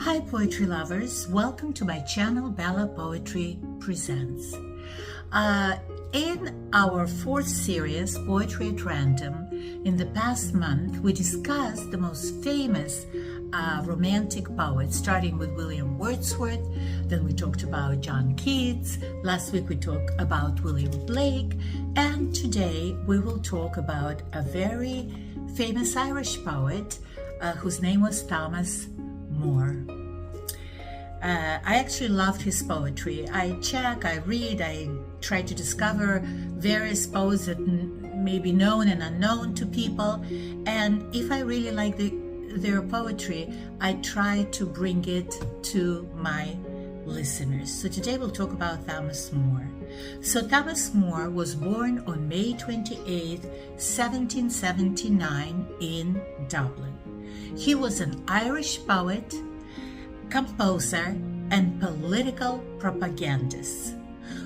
Hi poetry lovers, welcome to my channel Bella Poetry Presents. In our fourth series, Poetry at Random, in the past month we discussed the most famous romantic poets, starting with William Wordsworth. Then we talked about John Keats. Last week we talked about William Blake, and today we will talk about a very famous Irish poet whose name was Thomas Moore. I actually loved his poetry. I check, I read, I try to discover various poets that may be known and unknown to people, and if I really like their poetry, I try to bring it to my listeners. So today we'll talk about Thomas Moore. So Thomas Moore was born on May 28, 1779 in Dublin. He was an Irish poet, composer, and political propagandist.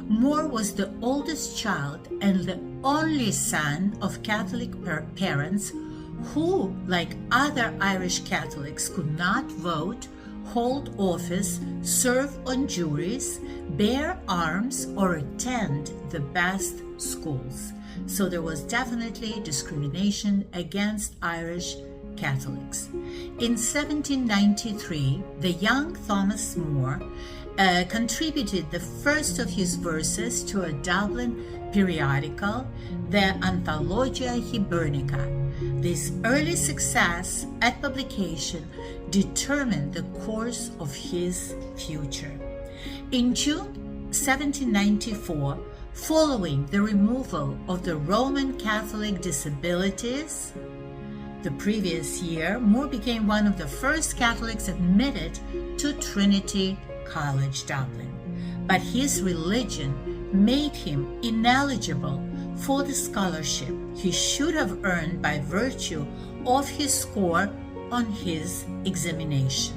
Moore was the oldest child and the only son of Catholic parents who, like other Irish Catholics, could not vote, hold office, serve on juries, bear arms, or attend the best schools. So there was definitely discrimination against Irish Catholics. In 1793, the young Thomas Moore contributed the first of his verses to a Dublin periodical, the Anthologia Hibernica. This early success at publication determined the course of his future. In June 1794, following the removal of the Roman Catholic disabilities the previous year, Moore became one of the first Catholics admitted to Trinity College, Dublin. But his religion made him ineligible for the scholarship he should have earned by virtue of his score on his examination.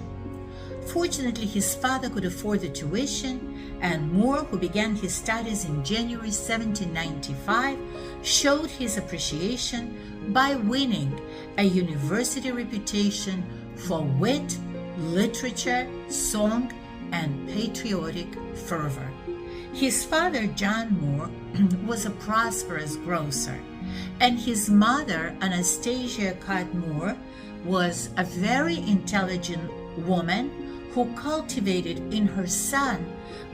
Fortunately, his father could afford the tuition, and Moore, who began his studies in January 1795, showed his appreciation by winning a university reputation for wit, literature, song, and patriotic fervor. His father, John Moore, was a prosperous grocer, and his mother, Anastasia Cott Moore, was a very intelligent woman who cultivated in her son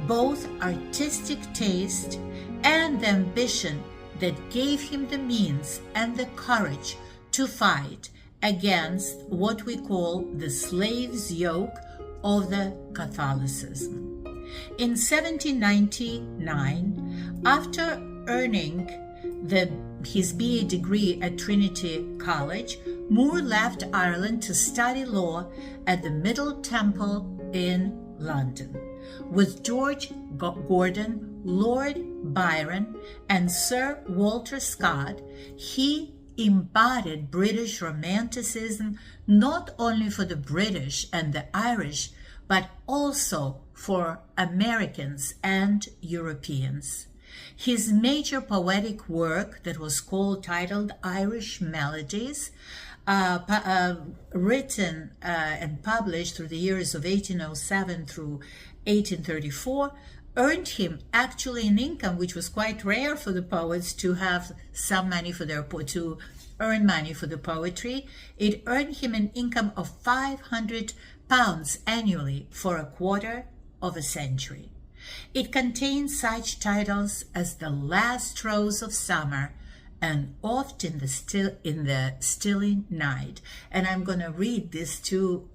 both artistic taste and the ambition that gave him the means and the courage to fight against what we call the slave's yoke of the Catholicism. In 1799, after earning his BA degree at Trinity College, Moore left Ireland to study law at the Middle Temple in London. With George Gordon, Lord Byron, and Sir Walter Scott, he embodied British Romanticism not only for the British and the Irish, but also for Americans and Europeans. His major poetic work that was titled Irish Melodies, written and published through the years of 1807 through 1834, earned him actually an income which was quite rare for the poets to have some money for to earn money for the poetry. It earned him an income of £500 annually for a quarter of a century. It contains such titles as The Last Rose of Summer and Oft in the Stilly Night. And I'm going to read these two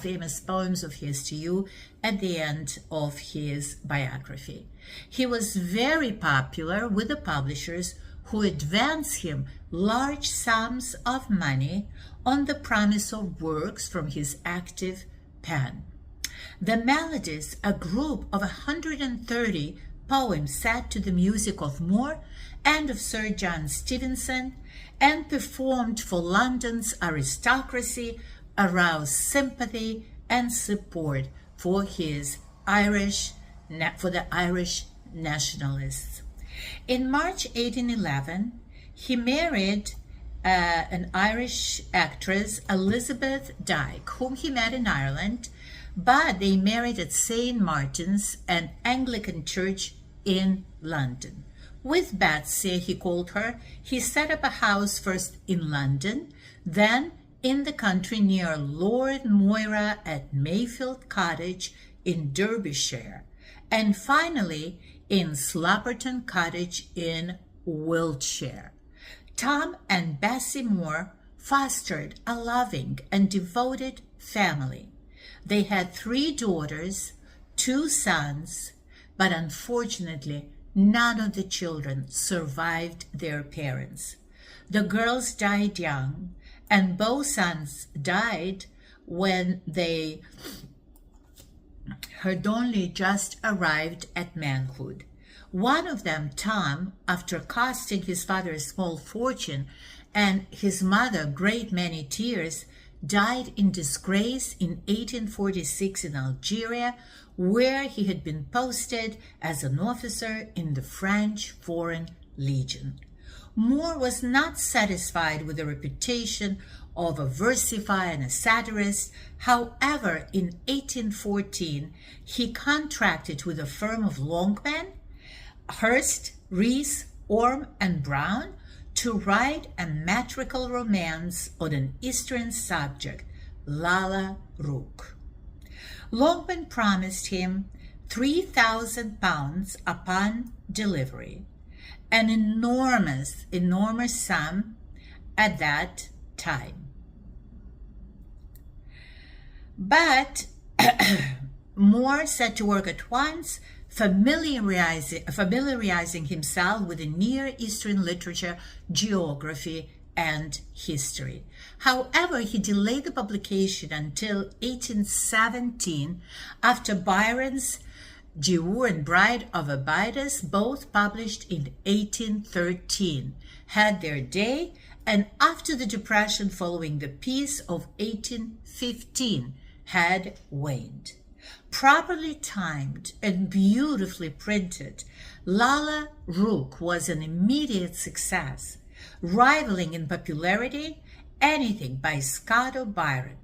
famous poems of his to you at the end of his biography. He was very popular with the publishers who advanced him large sums of money on the promise of works from his active pen. The Melodies, a group of 130 poems set to the music of Moore and of Sir John Stevenson and performed for London's aristocracy, aroused sympathy and support for the Irish nationalists. In March 1811, he married an Irish actress, Elizabeth Dyke, whom he met in Ireland, but they married at St. Martin's, an Anglican church in London. With Betsy, he called her, he set up a house first in London, then in the country near Lord Moira at Mayfield Cottage in Derbyshire, and finally in Slapperton Cottage in Wiltshire. Tom and Bessie Moore fostered a loving and devoted family. They had 3 daughters, 2 sons, but unfortunately, none of the children survived their parents. The girls died young, and both sons died when they had only just arrived at manhood. One of them, Tom, after costing his father a small fortune and his mother a great many tears, died in disgrace in 1846 in Algeria, where he had been posted as an officer in the French Foreign Legion. Moore was not satisfied with the reputation of a versifier and a satirist. However, in 1814, he contracted with a firm of Longman, Hurst, Rees, Orme, and Brown to write a metrical romance on an Eastern subject, Lalla Rookh. Longman promised him £3,000 upon delivery, an enormous sum at that time. But Moore set to work at once, familiarizing himself with the Near Eastern literature, geography, and history. However, he delayed the publication until 1817, after Byron's Jehu and Bride of Abydos, both published in 1813, had their day, and after the Depression following the Peace of 1815 had waned. Properly timed and beautifully printed, Lalla Rookh was an immediate success, rivaling in popularity anything by Scott or Byron.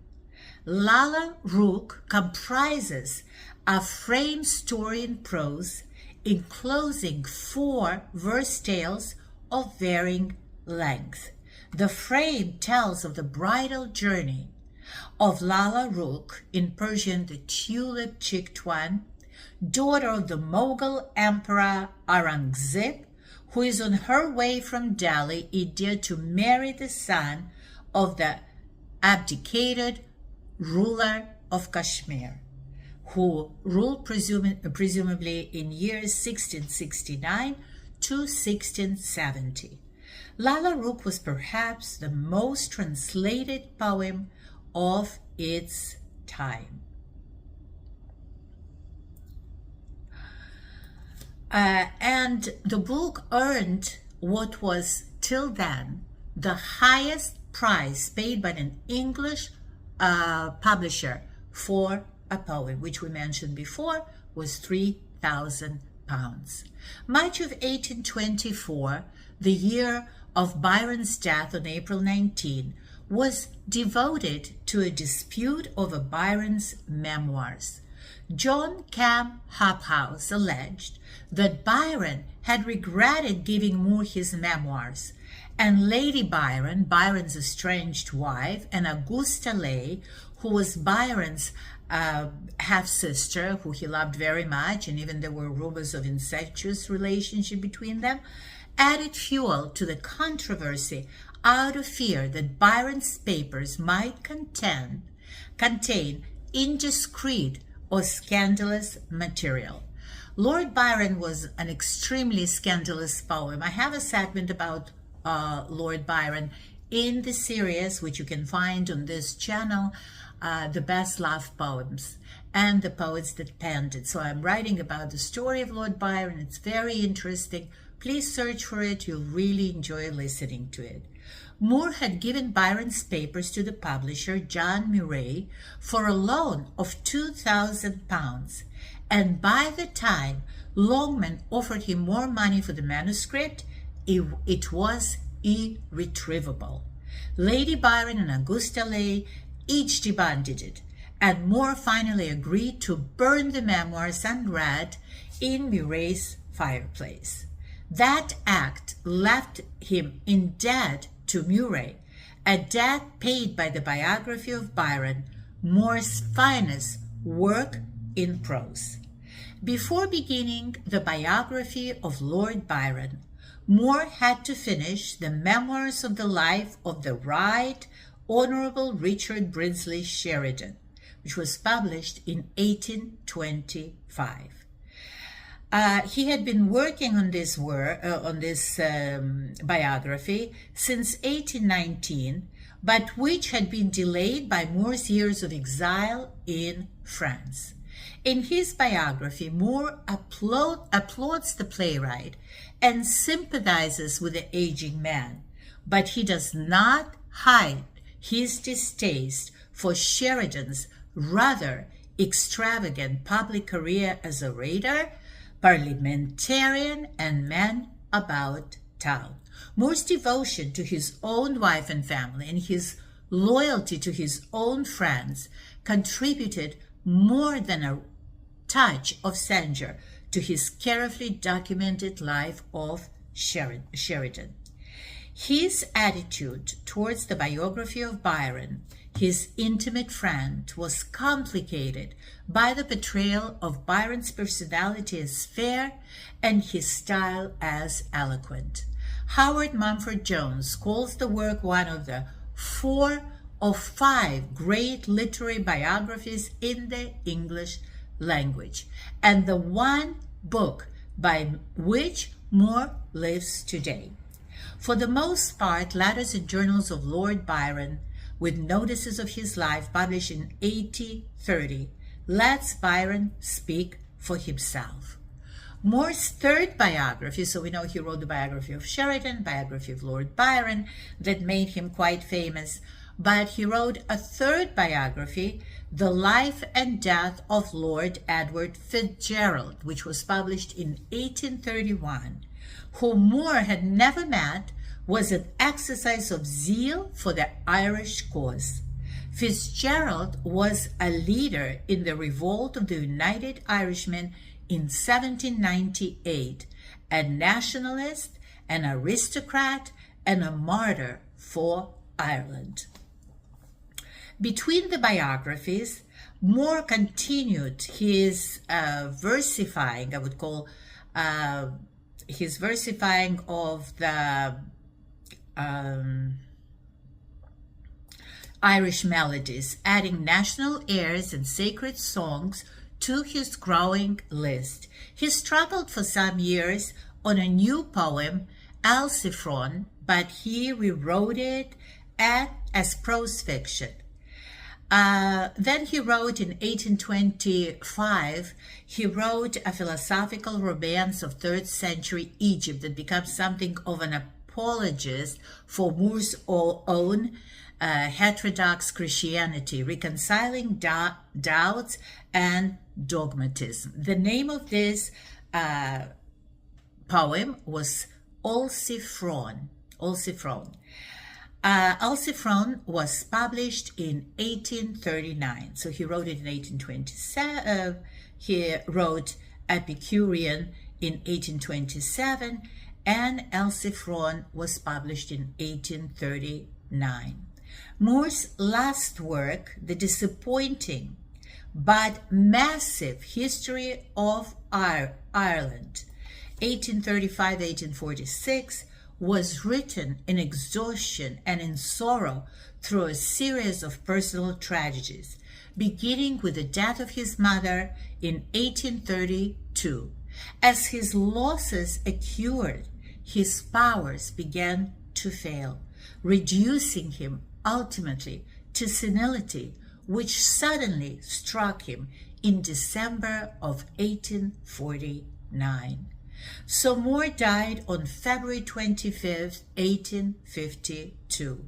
Lalla Rookh comprises a frame story in prose, enclosing 4 verse tales of varying length. The frame tells of the bridal journey of Lalla Rookh, in Persian the tulip-cheeked one, daughter of the Mughal Emperor Aurangzeb, who is on her way from Delhi, India, to marry the son of the abdicated ruler of Kashmir, who ruled presumably in years 1669 to 1670. Lalla Rookh was perhaps the most translated poem of its time. And the book earned what was till then the highest price paid by an English publisher for a poem, which we mentioned before was £3,000. Much of 1824, the year of Byron's death on April 19, was devoted to a dispute over Byron's memoirs. John Cam Hobhouse alleged that Byron had regretted giving Moore his memoirs, and Lady Byron, Byron's estranged wife, and Augusta Leigh, who was Byron's half-sister, who he loved very much, and even there were rumors of incestuous relationship between them, added fuel to the controversy out of fear that Byron's papers might contain indiscreet or scandalous material. Lord Byron was an extremely scandalous poem. I have a segment about Lord Byron in the series, which you can find on this channel, The Best Love Poems and the Poets That Penned It. So I'm writing about the story of Lord Byron. It's very interesting. Please search for it. You'll really enjoy listening to it. Moore had given Byron's papers to the publisher, John Murray, for a loan of £2,000, and by the time Longman offered him more money for the manuscript, it was irretrievable. Lady Byron and Augusta Leigh each demanded it, and Moore finally agreed to burn the memoirs unread in Murray's fireplace. That act left him in debt to Murray, a debt paid by the biography of Byron, Moore's finest work in prose. Before beginning the biography of Lord Byron, Moore had to finish the memoirs of the life of the Right Honourable Richard Brinsley Sheridan, which was published in 1825. He had been working on this biography since 1819, but which had been delayed by Moore's years of exile in France. In his biography, Moore applauds the playwright and sympathizes with the aging man, but he does not hide his distaste for Sheridan's rather extravagant public career as a orator, parliamentarian, and man about town. Moore's devotion to his own wife and family and his loyalty to his own friends contributed more than a touch of censure to his carefully documented life of Sheridan. His attitude towards the biography of Byron, his intimate friend, was complicated by the portrayal of Byron's personality as fair and his style as eloquent. Howard Mumford Jones calls the work one of the 4 or 5 great literary biographies in the English language, and the one book by which Moore lives today. For the most part, letters and journals of Lord Byron, with notices of his life published in 1830, lets Byron speak for himself. Moore's third biography, so we know he wrote the biography of Sheridan, biography of Lord Byron, that made him quite famous, but he wrote a third biography, The Life and Death of Lord Edward Fitzgerald, which was published in 1831, whom Moore had never met, was an exercise of zeal for the Irish cause. Fitzgerald was a leader in the revolt of the United Irishmen in 1798, a nationalist, an aristocrat, and a martyr for Ireland. Between the biographies, Moore continued his versifying, I would call his versifying of the Irish Melodies, adding national airs and sacred songs to his growing list. He struggled for some years on a new poem, Alciphron, but he rewrote it as prose fiction. Then he wrote in 1825, he wrote a philosophical romance of 3rd century Egypt that becomes something of an apologist for Moore's own heterodox Christianity, reconciling doubts and dogmatism. The name of this poem was Alciphron. Alciphron was published in 1839, so he wrote it in 1827. He wrote Epicurean in 1827, and Alciphron was published in 1839. Moore's last work, the disappointing but massive history of Ireland, 1835-1846, was written in exhaustion and in sorrow through a series of personal tragedies, beginning with the death of his mother in 1832. As his losses accrued, his powers began to fail, reducing him ultimately to senility, which suddenly struck him in December of 1849. So Moore died on February 25th, 1852.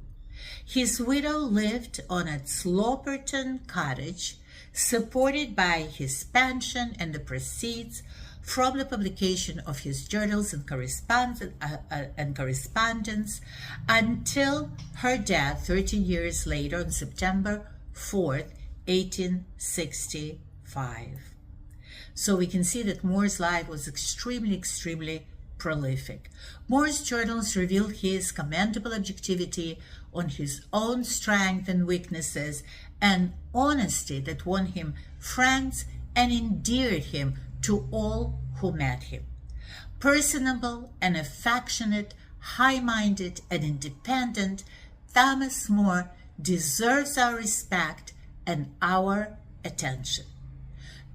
His widow lived on at Sloperton Cottage, supported by his pension and the proceeds from the publication of his journals and correspondence until her death 30 years later on September 4th, 1865. So we can see that Moore's life was extremely prolific. Moore's journals reveal his commendable objectivity on his own strength and weaknesses and honesty that won him friends and endeared him to all who met him. Personable and affectionate, high-minded and independent, Thomas Moore deserves our respect and our attention.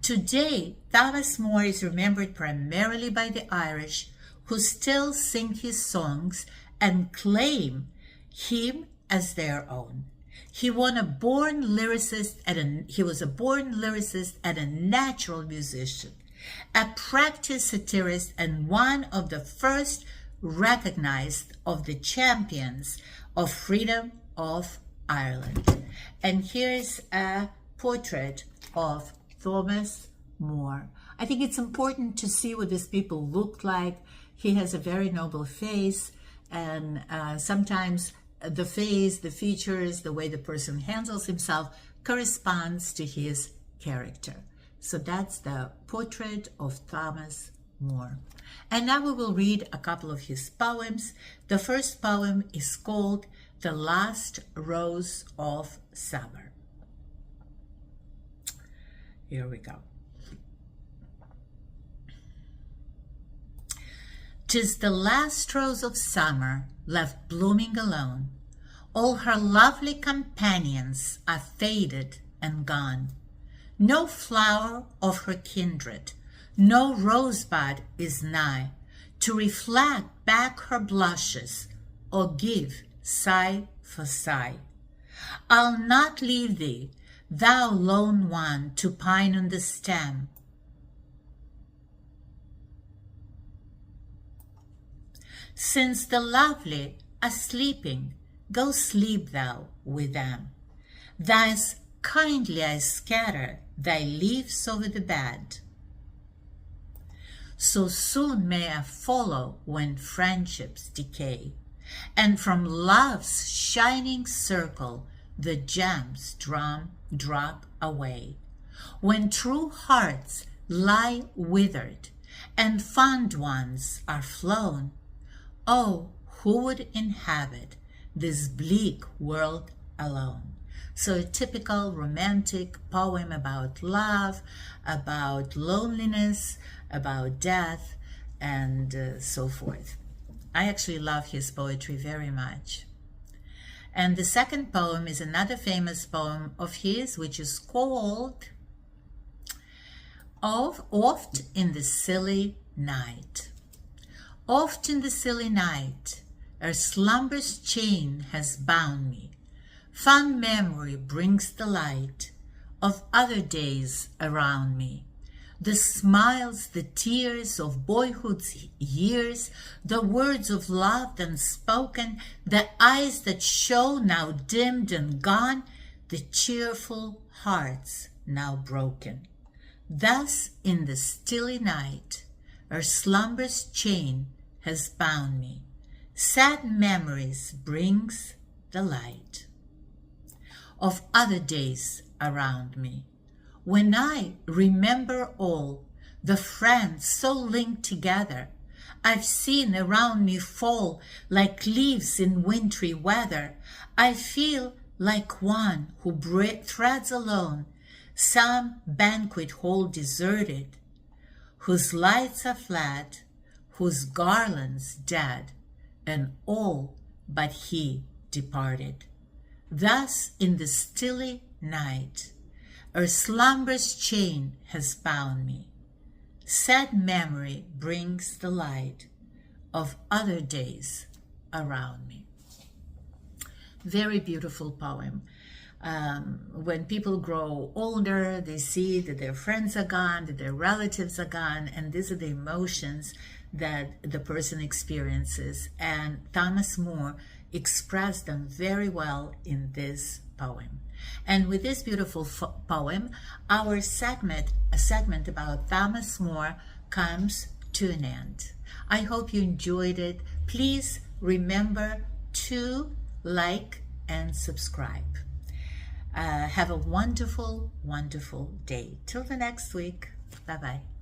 Today, Thomas Moore is remembered primarily by the Irish, who still sing his songs and claim him as their own. He was a born lyricist and a natural musician, a practiced satirist, and one of the first recognized of the champions of freedom of Ireland. And here's a portrait of Thomas Moore. I think it's important to see what these people looked like. He has a very noble face, and sometimes the face, the features, the way the person handles himself corresponds to his character. So that's the portrait of Thomas Moore. And now we will read a couple of his poems. The first poem is called The Last Rose of Summer. Here we go. 'Tis the last rose of summer left blooming alone. All her lovely companions are faded and gone. No flower of her kindred, no rosebud is nigh to reflect back her blushes or give sigh for sigh. I'll not leave thee, thou lone one, to pine on the stem. Since the lovely are sleeping, go sleep thou with them. Thus kindly I scatter thy leaves over the bed. So soon may I follow when friendships decay, and from love's shining circle the gems drop away. When true hearts lie withered and fond ones are flown, oh, who would inhabit this bleak world alone? So a typical romantic poem about love, about loneliness, about death, and so forth. I actually love his poetry very much. And the second poem is another famous poem of his, which is called Oft in the Silly Night. Oft in the silly night, ere slumber's chain has bound me, fond memory brings the light of other days around me. The smiles, the tears of boyhood's years, the words of love unspoken, the eyes that show now dimmed and gone, the cheerful hearts now broken. Thus in the stilly night, ere slumber's chain has bound me, sad memories brings the light of other days around me. When I remember all the friends so linked together, I've seen around me fall like leaves in wintry weather, I feel like one who threads alone some banquet hall deserted, whose lights are fled, whose garlands dead, and all but he departed. Thus in the stilly night, ere slumber's chain has bound me, sad memory brings the light of other days around me. Very beautiful poem. When people grow older, they see that their friends are gone, that their relatives are gone, and these are the emotions that the person experiences. And Thomas Moore expressed them very well in this poem. And with this beautiful poem, our segment about Thomas Moore comes to an end. I hope you enjoyed it. Please remember to like and subscribe. Have a wonderful, wonderful day. Till the next week. Bye-bye.